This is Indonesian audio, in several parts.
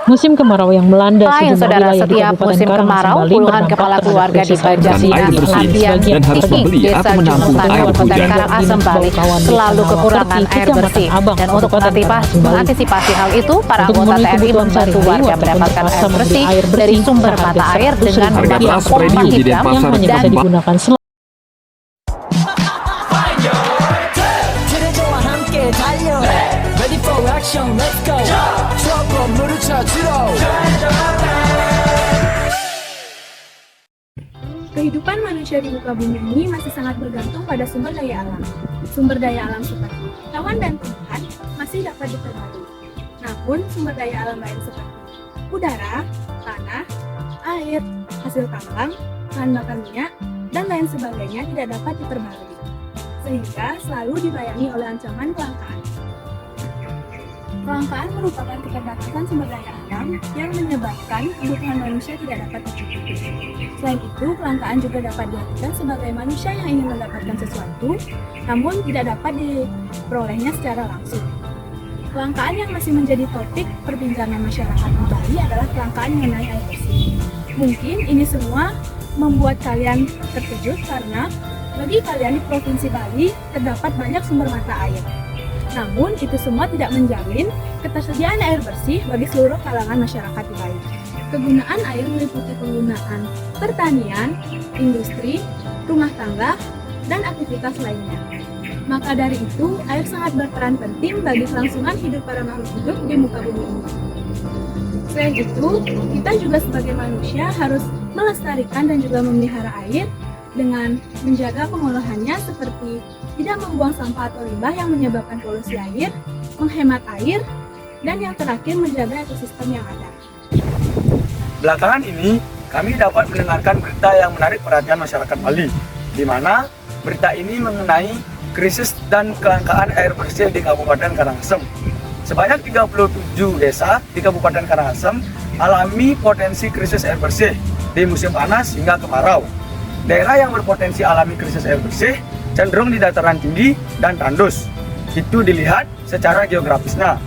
Musim kemarau yang melanda Lain sejumlah saudara, wilayah di setiap Kabupaten musim Karangasem kemarau, Bali puluhan berdampak kepala terhadap keluarga di krisis air bersih Banjarnegara, dan Adian, dan harus Tiki, membeli Desa atau menampung Jungutan, air Kabupaten hujan. Karangasem, Bali, selalu kekurangan air bersih. Dan untuk mengantisipasi hal itu, para anggota TNI membantu warga mendapatkan air bersih dari sumber mata air dengan memasang pompa hidram yang hanya bisa dan digunakan 그대저와 함께 달려 Ready for action, let's go 추억 건물을 찾으러 Kehidupan manusia di muka bumi ini masih sangat bergantung pada sumber daya alam. Sumber daya alam seperti hewan dan tumbuhan masih dapat diperbarui. Namun, sumber daya alam lain seperti udara, tanah, air, hasil tambang, bahan bakar minyak, dan lain sebagainya tidak dapat diperbarui. Sehingga selalu dibayangi oleh ancaman kelangkaan. Kelangkaan merupakan keterbatasan sumber daya alam yang menyebabkan kebutuhan manusia tidak dapat tercukupi. Selain itu, kelangkaan juga dapat diartikan sebagai manusia yang ingin mendapatkan sesuatu, namun tidak dapat diperolehnya secara langsung. Kelangkaan yang masih menjadi topik perbincangan masyarakat di Bali adalah kelangkaan mengenai air bersih. Mungkin ini semua membuat kalian terkejut karena bagi kalian di Provinsi Bali terdapat banyak sumber mata air. Namun, itu semua tidak menjamin ketersediaan air bersih bagi seluruh kalangan masyarakat di Bali. Kegunaan air meliputi penggunaan pertanian, industri, rumah tangga, dan aktivitas lainnya. Maka dari itu, air sangat berperan penting bagi kelangsungan hidup para makhluk hidup di muka bumi ini. Selain itu, kita juga sebagai manusia harus melestarikan dan juga memelihara air dengan menjaga pengolahannya seperti tidak membuang sampah atau limbah yang menyebabkan polusi air, menghemat air, dan yang terakhir menjaga ekosistem yang ada. Belakangan ini, kami dapat mendengarkan berita yang menarik perhatian masyarakat Bali, di mana berita ini mengenai krisis dan kelangkaan air bersih di Kabupaten Karangasem. Sebanyak 37 desa di Kabupaten Karangasem alami potensi krisis air bersih di musim panas hingga kemarau. Daerah yang berpotensi alami krisis air bersih cenderung di dataran tinggi dan tandus. Itu dilihat secara geografisnya.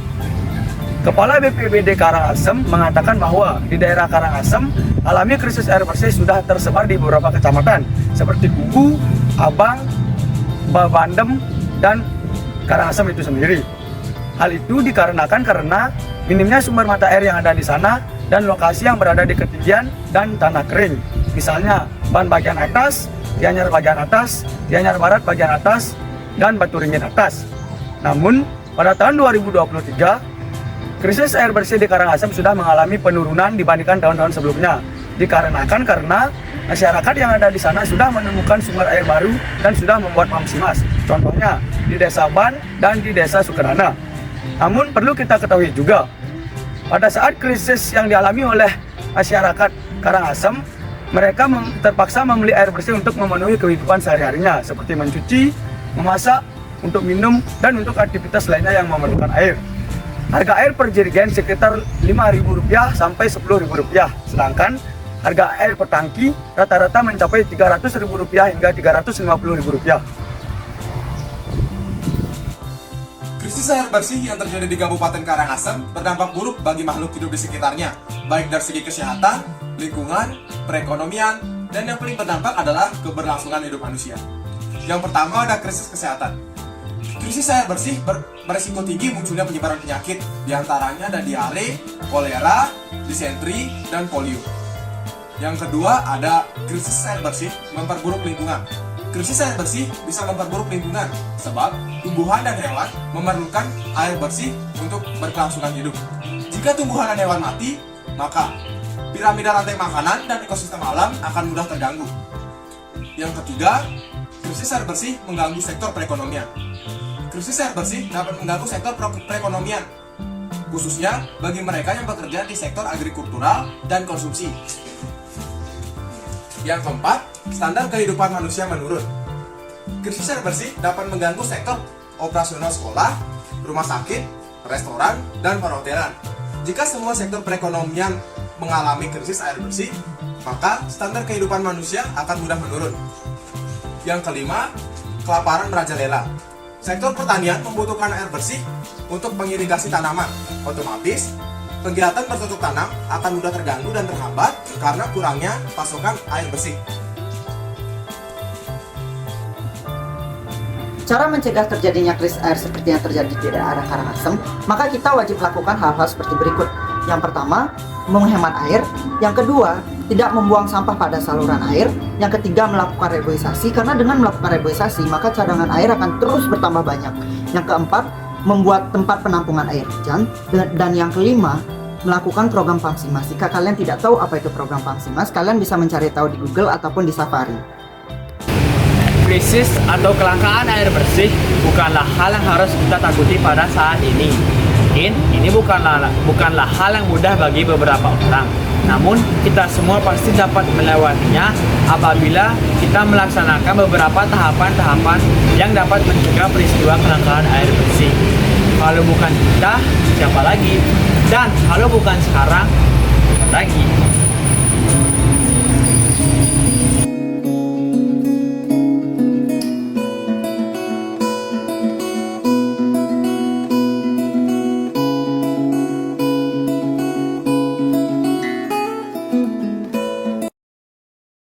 Kepala BPBD Karangasem mengatakan bahwa di daerah Karangasem alami krisis air bersih sudah tersebar di beberapa kecamatan seperti Kubu, Abang, Babandem, dan Karangasem itu sendiri. Hal itu dikarenakan karena minimnya sumber mata air yang ada di sana dan lokasi yang berada di ketinggian dan tanah kering. Misalnya Ban bagian atas, Gianyar bagian atas, Gianyar Barat bagian atas, dan Batu Ringin atas. Namun, pada tahun 2023, krisis air bersih di Karangasem sudah mengalami penurunan dibandingkan tahun-tahun sebelumnya. Dikarenakan karena masyarakat yang ada di sana sudah menemukan sumber air baru dan sudah membuat pam simas. Contohnya di Desa Ban dan di Desa Sukerana. Namun perlu kita ketahui juga, pada saat krisis yang dialami oleh masyarakat Karangasem, mereka terpaksa membeli air bersih untuk memenuhi kehidupan sehari-harinya, seperti mencuci, memasak, untuk minum, dan untuk aktivitas lainnya yang memerlukan air. Harga air per jerigen sekitar Rp5.000 sampai Rp10.000, sedangkan harga air per tangki rata-rata mencapai Rp300.000 hingga Rp350.000. Krisis air bersih yang terjadi di Kabupaten Karangasem berdampak buruk bagi makhluk hidup di sekitarnya, baik dari segi kesehatan, lingkungan, perekonomian, dan yang paling berdampak adalah keberlangsungan hidup manusia. Yang pertama ada krisis kesehatan. Krisis air bersih beresiko tinggi munculnya penyebaran penyakit, diantaranya ada diare, kolera, disentri, dan polio. Yang kedua ada krisis air bersih memperburuk lingkungan. Krisis air bersih bisa memperburuk lingkungan sebab tumbuhan dan hewan memerlukan air bersih untuk berkelangsungan hidup. Jika tumbuhan dan hewan mati, maka piramida rantai makanan dan ekosistem alam akan mudah terganggu. Yang ketiga, krisis air bersih mengganggu sektor perekonomian. Krisis air bersih dapat mengganggu sektor perekonomian, khususnya bagi mereka yang bekerja di sektor agrikultural dan konsumsi. Yang keempat, standar kehidupan manusia menurun. Krisis air bersih dapat mengganggu sektor operasional sekolah, rumah sakit, restoran, dan perhotelan. Jika semua sektor perekonomian mengalami krisis air bersih, maka standar kehidupan manusia akan mudah menurun. Yang kelima, kelaparan merajalela. Sektor pertanian membutuhkan air bersih untuk mengirigasi tanaman. Otomatis, kegiatan bercocok tanam akan mudah terganggu dan terhambat karena kurangnya pasokan air bersih. Cara mencegah terjadinya krisis air seperti yang terjadi di daerah Karangasem, maka kita wajib lakukan hal-hal seperti berikut. Yang pertama, menghemat air. Yang kedua, tidak membuang sampah pada saluran air. Yang ketiga, melakukan reboisasi, karena dengan melakukan reboisasi, maka cadangan air akan terus bertambah banyak. Yang keempat, membuat tempat penampungan air hujan. Dan yang kelima, melakukan program Pamsimas. Jika kalian tidak tahu apa itu program Pamsimas, kalian bisa mencari tahu di Google ataupun di Safari. Krisis atau kelangkaan air bersih bukanlah hal yang harus kita takuti pada saat ini. Mungkin ini bukanlah hal yang mudah bagi beberapa orang. Namun kita semua pasti dapat melewatinya apabila kita melaksanakan beberapa tahapan-tahapan yang dapat mencegah peristiwa kelangkaan air bersih. Kalau bukan kita, siapa lagi? Dan kalau bukan sekarang, kapan lagi?